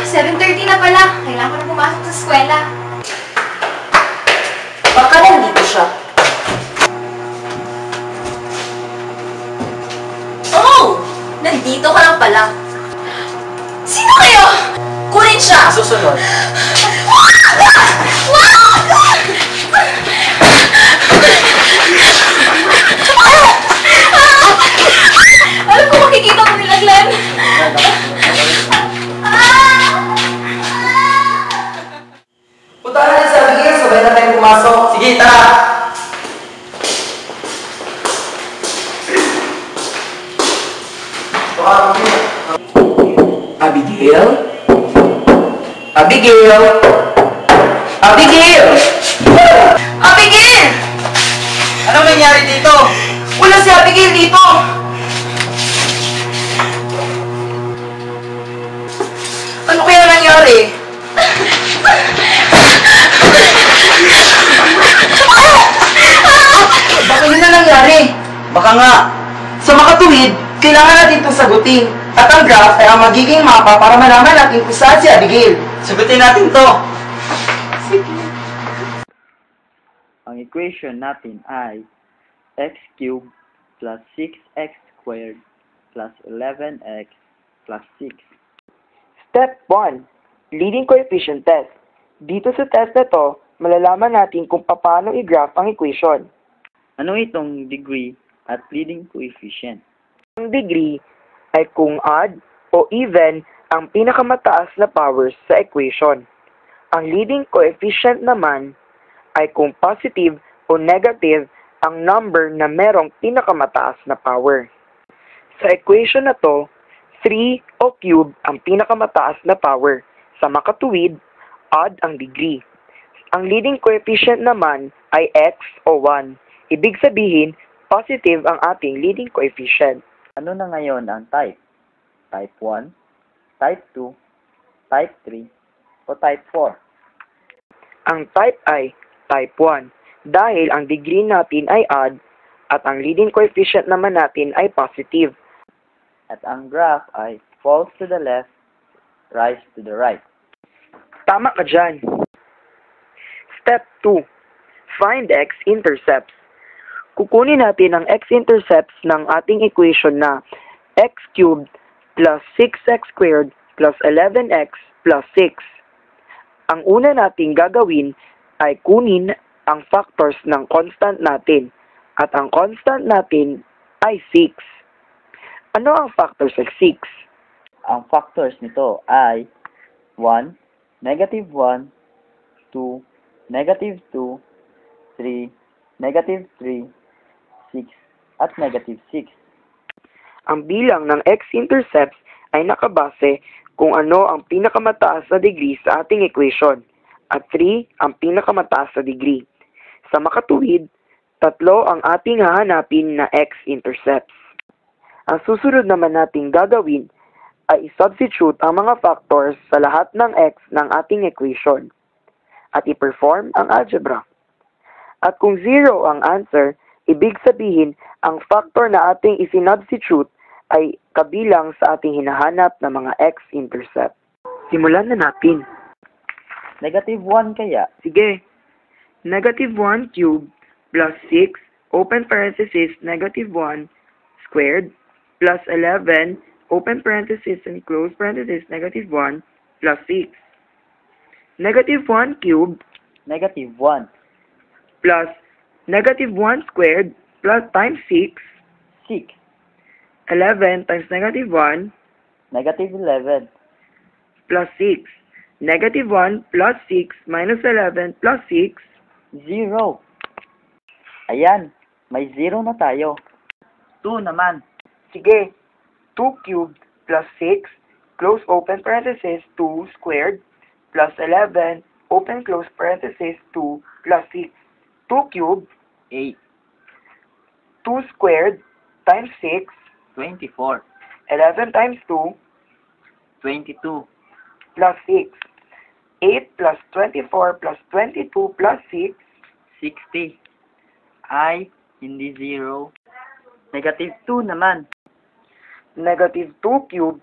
7:30 na pala. Kailangan ko na pumasok sa eskwela. Baka nandito siya. Oh! Nandito ka lang pala. Sino kayo? Kunin siya! Susunod. Alam ko makikita mo nila, Glenn. Punta na sa Abigail, sabay na tayong pumasok. Sige, tara! Abigail? Abigail? Abigail! Abigail! Anong nangyari dito? Wala si Abigail dito! Ano kaya nangyari? Baka yun na nangyari. Baka nga. Sa makatuwid, kailangan natin itong sagutin. At ang graph ay ang magiging mapa para malaman natin kung saan si Abigail. Sagutin natin to. Ang equation natin ay x cubed plus 6x squared plus 11x plus 6. Step 1. Leading coefficient test. Dito sa test na to, malalaman natin kung paano i-graph ang equation. Ano itong degree at leading coefficient? Ang degree ay kung odd o even ang pinakamataas na powers sa equation. Ang leading coefficient naman ay kung positive o negative ang number na merong pinakamataas na power. Sa equation na to, 3 o cube ang pinakamataas na power. Sa makatuwid, odd ang degree. Ang leading coefficient naman ay x o 1. Ibig sabihin, positive ang ating leading coefficient. Ano na ngayon ang type? Type 1, type 2, type 3, o type 4? Ang type ay type 1 dahil ang degree natin ay odd at ang leading coefficient naman natin ay positive. At ang graph ay falls to the left, rise to the right. Tama ka dyan. Step 2. Find x-intercepts. Kukunin natin ang x-intercepts ng ating equation na x cubed plus 6x squared plus 11x plus 6. Ang una nating gagawin ay kunin ang factors ng constant natin at ang constant natin ay 6. Ano ang factors ng 6? Ang factors nito ay 1, negative 1, 2, negative 2, 3, negative 3, 6, at negative 6. Ang bilang ng x-intercepts ay nakabase kung ano ang pinakamataas na degree sa ating equation at 3 ang pinakamataas na degree. Sa makatuwid, 3 ang ating hahanapin na x-intercepts. Ang susunod naman nating gagawin ay i-substitute ang mga factors sa lahat ng x ng ating equation at i-perform ang algebra. At kung 0 ang answer, ibig sabihin ang factor na ating isinubstitute ay kabilang sa ating hinahanap na mga x-intercept. Simulan na natin. Negative 1 kaya? Sige. Negative 1 cubed plus 6, open parenthesis, negative 1 squared plus 11, open parenthesis and close parenthesis, negative 1 plus 6. Negative 1 cubed Negative 1, plus negative 1 squared plus times 6, 6, 11 times negative 1 negative 11, plus 6. Negative 1 plus 6 minus 11 plus 6. 0. Ayan, may 0 na tayo. 2 naman. Sige. 2 cubed plus 6, close open parenthesis, 2 squared plus 11, open close parenthesis, 2 plus 6. 2 cubed, 8, 2 squared times 6, 24, 11 times 2 22, plus 6. 8 plus 24 plus 22 plus 6. 60. Ay, hindi 0. Negative 2 naman. Negative 2 cubed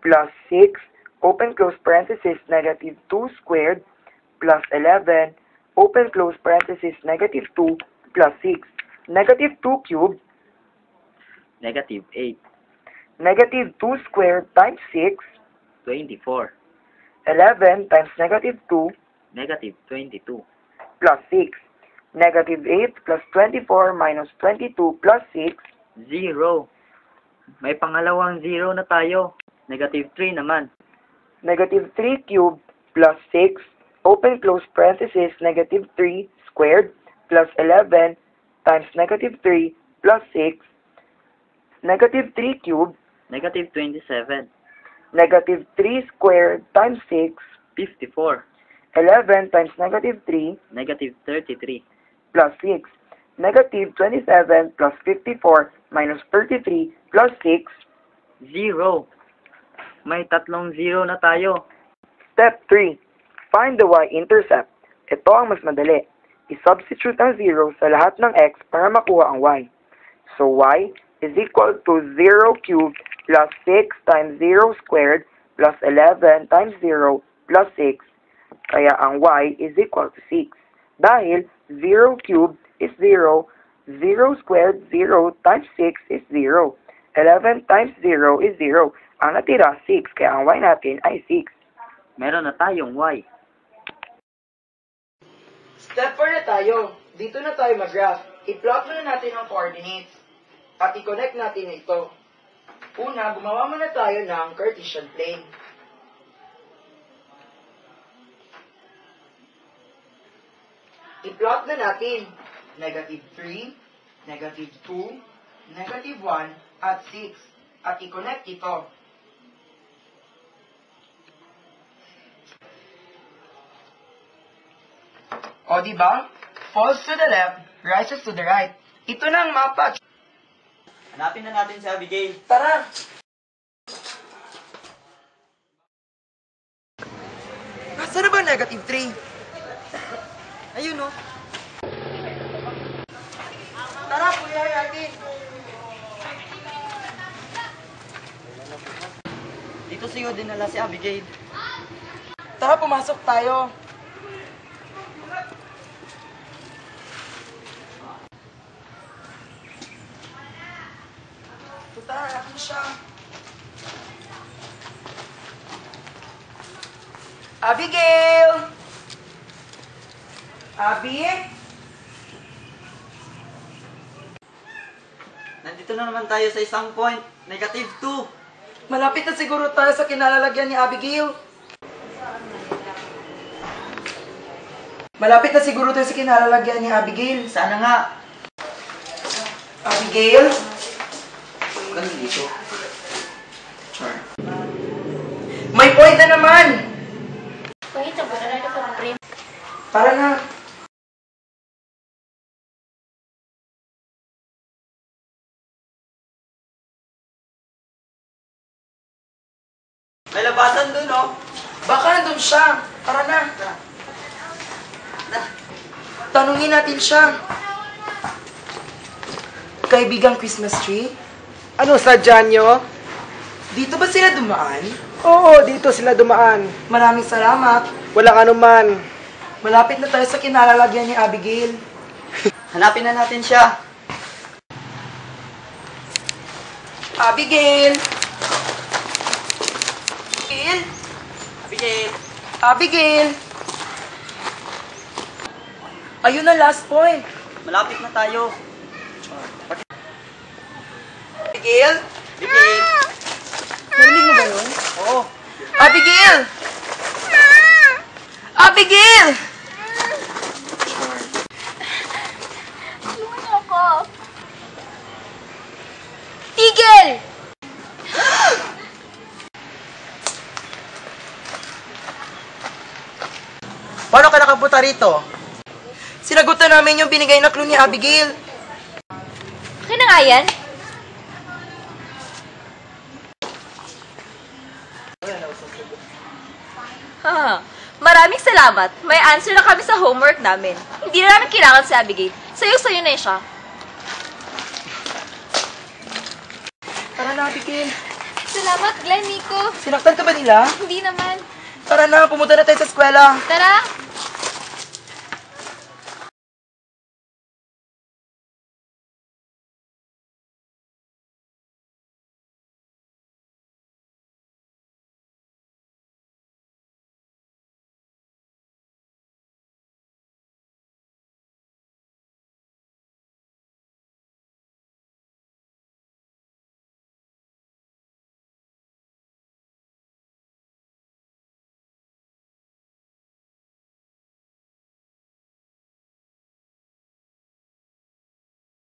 plus 6, open close parenthesis, negative 2 squared plus 11, open close parenthesis, negative 2 plus 6. Negative 2 cubed, Negative 8. negative 2 squared times 6, 24. 11 times negative 2 Negative 22. plus 6. Negative 8 plus 24 minus 22 plus 6, 0. May pangalawang 0 na tayo. Negative 3 naman. negative 3 cubed plus 6, open close parenthesis, negative 3 squared plus 11 times negative 3 plus 6, negative 3 cubed, Negative 27. negative 3 squared times 6, 54. 11 times negative 3 Negative 33. plus 6, negative 27 plus 54 minus 33 plus 6. 0. May tatlong 0 na tayo. Step 3. Find the y-intercept. Ito ang mas madali. I-substitute ang 0 sa lahat ng x para makuha ang y. So y is equal to 0 cubed plus 6 times 0 squared plus 11 times 0 plus 6. Kaya ang y is equal to 6. Dahil 0 cubed is 0, 0 squared, 0 times 6 is 0. 11 times 0 is 0. Ang natira, 6. Kaya ang y natin ay 6. Meron na tayong y. Step 4 na tayo. Dito na tayo mag-graph. I-plot muna natin ang coordinates. At i-connect natin ito. Una, gumawa muna tayo ng Cartesian plane. I-plot na natin. Negative 3, negative 2, negative 1, at 6. At i-connect ito. O, diba? Falls to the left, rises to the right. Ito na ang mapa. Hanapin na natin si Abigail. Tara! Saan na ba negative 3? Ayun, no? Tara, puyahin natin. Dito siyo dinala si Abigail. Tara, pumasok tayo. Tara, akin siya. Abigail! Abi? Nandito na naman tayo sa isang point. Negative 2. Malapit na siguro tayo sa kinalalagyan ni Abigail. Malapit na siguro tayo sa kinalalagyan ni Abigail. Sana nga. Abigail? Ano dito? Char. May point na naman! Wait, sabi na ito para print. Para na. May labasan dun, oh. Baka nandun siya. Tara na. Tanungin natin siya. Kaibigang Christmas tree? Ano sadya nyo? Dito ba sila dumaan? Oo, dito sila dumaan. Maraming salamat. Walang anuman. Malapit na tayo sa kinalalagyan ni Abigail. Hanapin na natin siya. Abigail! Abigail! Abigail. Abigail! Ayun na, last point. Malapit na tayo. Abigail? Abigail. Narinig mo ba yun? Oo. Abigail! Abigail! Tulungan niyo ako. Tigil! Paano ka nakapunta rito? Sinagutan namin yung binigay na clue ni Abigail. Akin na nga yan. Ha, maraming salamat. May answer na kami sa homework namin. Hindi na namin kailangan si Abigail. Sayo-sayo na siya. Tara na, Abigail. Salamat, Glenn, Nico. Sinaktan ka ba nila? Hindi naman. Tara na, pumunta na tayo sa eskwela. Tara!